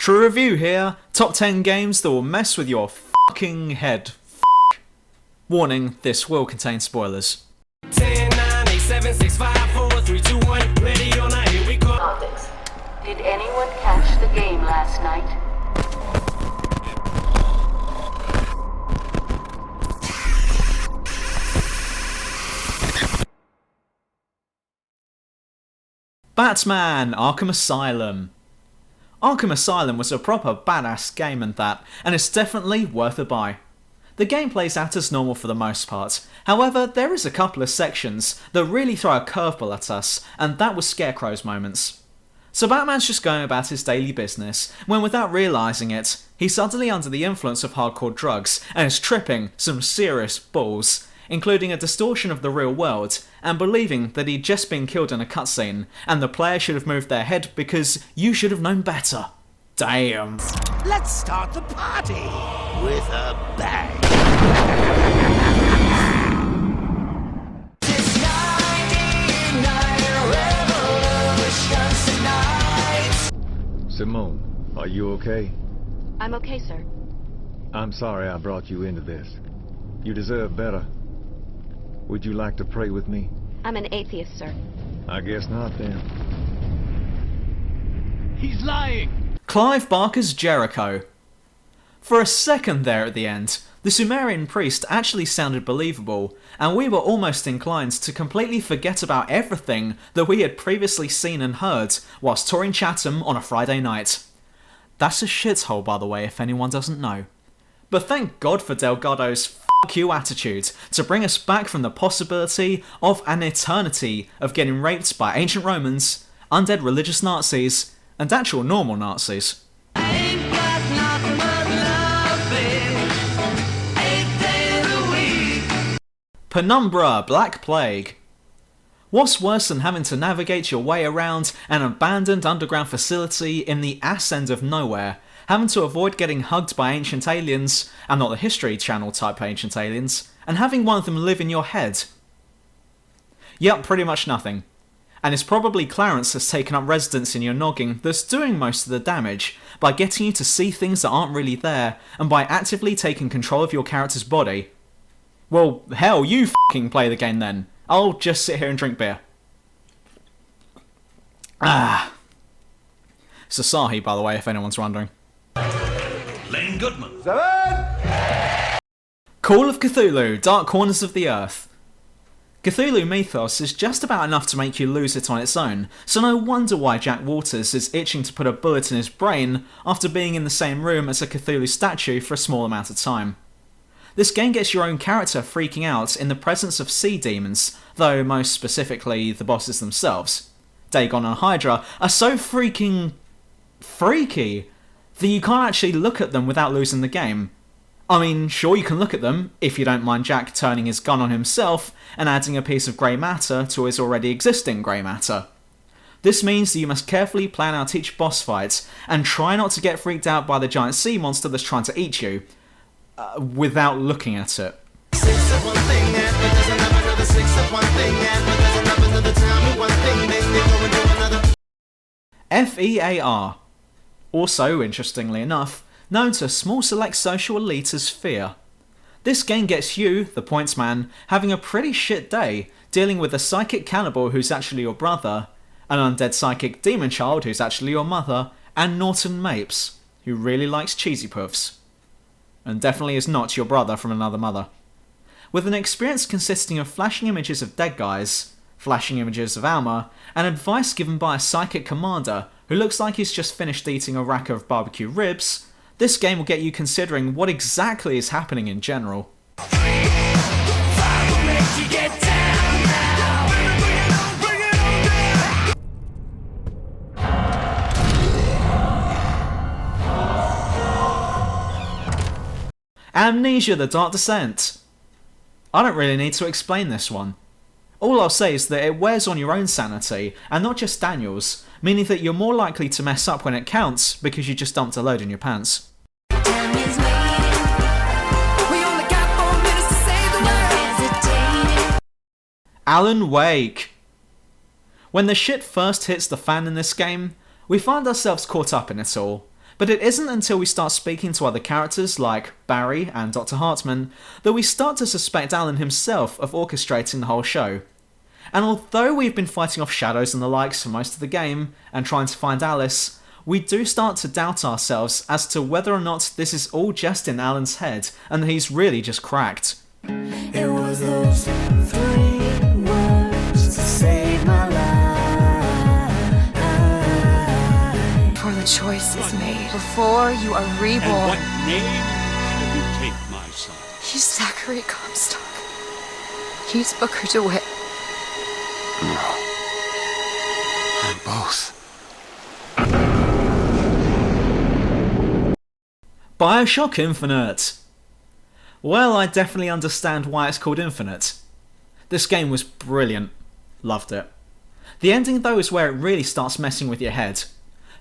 True Review here, top 10 games that will mess with your fucking head. Warning, this will contain spoilers. 10, 9, 8, 7, 6, 5, 4, 3, 2, 1, ready or not, here we go. Topics. Did anyone catch the game last night? Batman Arkham Asylum. Arkham Asylum was a proper badass game and it's definitely worth a buy. The game plays out as normal for the most part, however there is a couple of sections that really throw a curveball at us, and that was Scarecrow's moments. So Batman's just going about his daily business, when without realising it, he's suddenly under the influence of hardcore drugs and is tripping some serious balls, including a distortion of the real world, and believing that he'd just been killed in a cutscene, and the player should have moved their head because you should have known better. Damn. Let's start the party with a bang. This 99 revolutions tonight. Simone, are you okay? I'm okay, sir. I'm sorry I brought you into this. You deserve better. Would you like to pray with me? I'm an atheist, sir. I guess not then. He's lying. Clive Barker's Jericho. For a second there at the end, the Sumerian priest actually sounded believable, and we were almost inclined to completely forget about everything that we had previously seen and heard whilst touring Chatham on a Friday night. That's a shithole, by the way, if anyone doesn't know. But thank God for Delgado's fuck you attitude to bring us back from the possibility of an eternity of getting raped by ancient Romans, undead religious Nazis, and actual normal Nazis. Penumbra Black Plague. What's worse than having to navigate your way around an abandoned underground facility in the ass end of nowhere, having to avoid getting hugged by ancient aliens, and not the History Channel type ancient aliens, and having one of them live in your head? Yep, pretty much nothing. And it's probably Clarence has taken up residence in your noggin that's doing most of the damage, by getting you to see things that aren't really there, and by actively taking control of your character's body. Well, hell, you fucking play the game then. I'll just sit here and drink beer. It's Asahi, by the way, if anyone's wondering. Lane Goodman. Call of Cthulhu, Dark Corners of the Earth. Cthulhu mythos is just about enough to make you lose it on its own, so no wonder why Jack Waters is itching to put a bullet in his brain after being in the same room as a Cthulhu statue for a small amount of time. This game gets your own character freaking out in the presence of sea demons, though most specifically the bosses themselves. Dagon and Hydra are so freaking freaky that you can't actually look at them without losing the game. I mean, sure you can look at them, if you don't mind Jack turning his gun on himself and adding a piece of grey matter to his already existing grey matter. This means that you must carefully plan out each boss fight, and try not to get freaked out by the giant sea monster that's trying to eat you, without looking at it. F.E.A.R. Also, interestingly enough, known to a small select social elite as F.E.A.R. This game gets you, the points man, having a pretty shit day, dealing with a psychic cannibal who's actually your brother, an undead psychic demon child who's actually your mother, and Norton Mapes, who really likes cheesy puffs. And definitely is not your brother from another mother. With an experience consisting of flashing images of dead guys, flashing images of Alma, and advice given by a psychic commander who looks like he's just finished eating a rack of barbecue ribs, this game will get you considering what exactly is happening in general. Amnesia The Dark Descent. I don't really need to explain this one. All I'll say is that it wears on your own sanity, and not just Daniel's, meaning that you're more likely to mess up when it counts because you just dumped a load in your pants. Alan Wake. When the shit first hits the fan in this game, we find ourselves caught up in it all, But it isn't until we start speaking to other characters like Barry and Dr. Hartman that we start to suspect Alan himself of orchestrating the whole show. And although we've been fighting off shadows and the likes for most of the game, and trying to find Alice, we do start to doubt ourselves as to whether or not this is all just in Alan's head, and that he's really just cracked. It was those 3 words to save my life. Before the choice is made, before you are reborn. And what name should you take, my son? He's Zachary Comstock. He's Booker DeWitt. No. And both. BioShock Infinite. Well, I definitely understand why it's called Infinite. This game was brilliant. Loved it. The ending though is where it really starts messing with your head.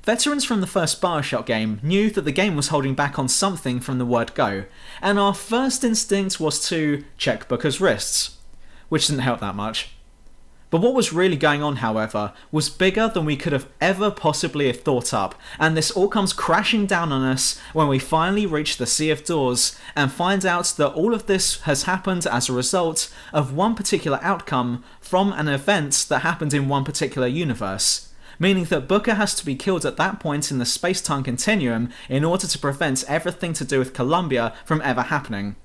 Veterans from the first BioShock game knew that the game was holding back on something from the word go, and our first instinct was to check Booker's wrists, which didn't help that much. But what was really going on, however, was bigger than we could have ever possibly have thought up, and this all comes crashing down on us when we finally reach the Sea of Doors and find out that all of this has happened as a result of one particular outcome from an event that happened in one particular universe, meaning that Booker has to be killed at that point in the space-time continuum in order to prevent everything to do with Columbia from ever happening.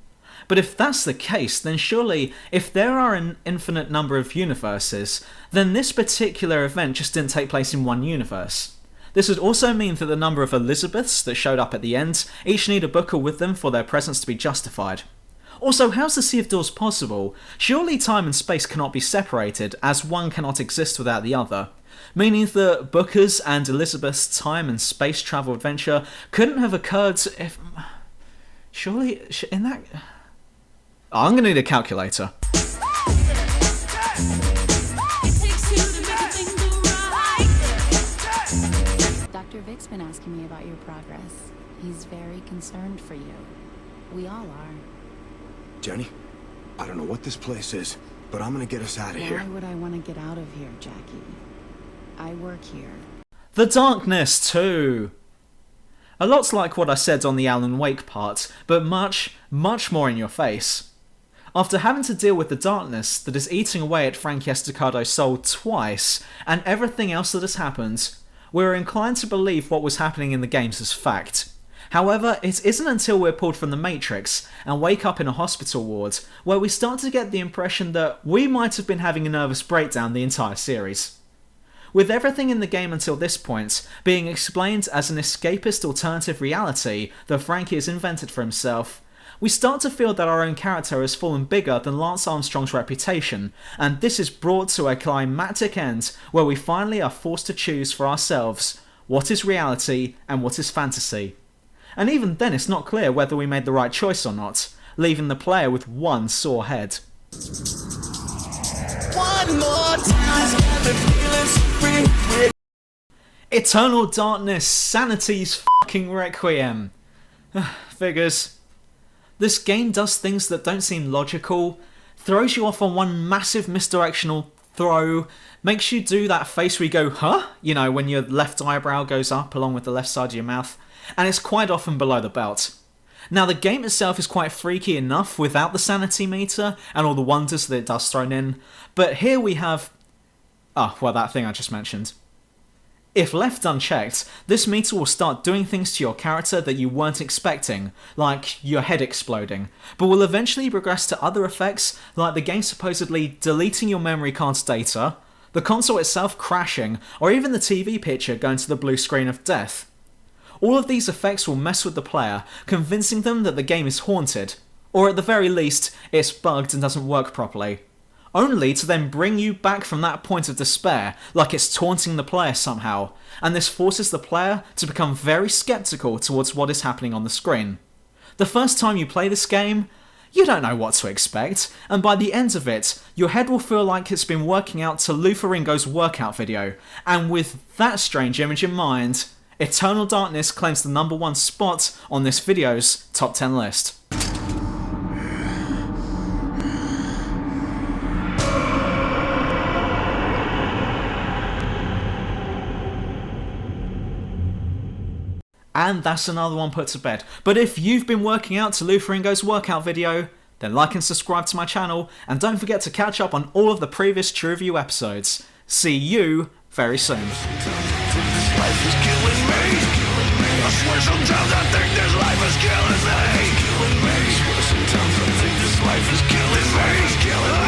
But if that's the case, then surely, if there are an infinite number of universes, then this particular event just didn't take place in one universe. This would also mean that the number of Elizabeths that showed up at the end each need a Booker with them for their presence to be justified. Also, how's the Sea of Doors possible? Surely time and space cannot be separated, as one cannot exist without the other. Meaning that Booker's and Elizabeth's time and space travel adventure couldn't have occurred if... Surely, in that... Oh, I'm gonna need a calculator. Dr. Vic's been asking me about your progress. He's very concerned for you. We all are. Jenny, I don't know what this place is, but I'm gonna get us out of here. Why would I want to get out of here, Jackie? I work here. The darkness too. A lot like what I said on the Alan Wake part, but much, much more in your face. After having to deal with the darkness that is eating away at Frankie Estacado's soul twice, and everything else that has happened, we're inclined to believe what was happening in the games as fact. However, it isn't until we're pulled from the Matrix and wake up in a hospital ward where we start to get the impression that we might have been having a nervous breakdown the entire series. With everything in the game until this point being explained as an escapist alternative reality that Frankie has invented for himself, we start to feel that our own character has fallen bigger than Lance Armstrong's reputation, and this is brought to a climactic end where we finally are forced to choose for ourselves what is reality and what is fantasy. And even then it's not clear whether we made the right choice or not, leaving the player with one sore head. One more time, got me feeling so free. Eternal Darkness, Sanity's fucking Requiem. Figures. This game does things that don't seem logical, throws you off on one massive misdirectional throw, makes you do that face where you go, huh? You know, when your left eyebrow goes up along with the left side of your mouth, and it's quite often below the belt. Now, the game itself is quite freaky enough without the sanity meter and all the wonders that it does thrown in, but here we have... oh, well, that thing I just mentioned. If left unchecked, this meter will start doing things to your character that you weren't expecting, like your head exploding, but will eventually progress to other effects like the game supposedly deleting your memory card's data, the console itself crashing, or even the TV picture going to the blue screen of death. All of these effects will mess with the player, convincing them that the game is haunted, or at the very least, it's bugged and doesn't work properly. Only to then bring you back from that point of despair, like it's taunting the player somehow, and this forces the player to become very skeptical towards what is happening on the screen. The first time you play this game, you don't know what to expect, and by the end of it, your head will feel like it's been working out to Lou Ferrigno's workout video, and with that strange image in mind, Eternal Darkness claims the #1 spot on this video's top 10 list. and that's another one put to bed. But if you've been working out to Luther Ingo's workout video, then like and subscribe to my channel, and don't forget to catch up on all of the previous True Review episodes. See you very soon. Life is killing me. I swear sometimes I think this life is killing me. I swear sometimes I think this life is killing me.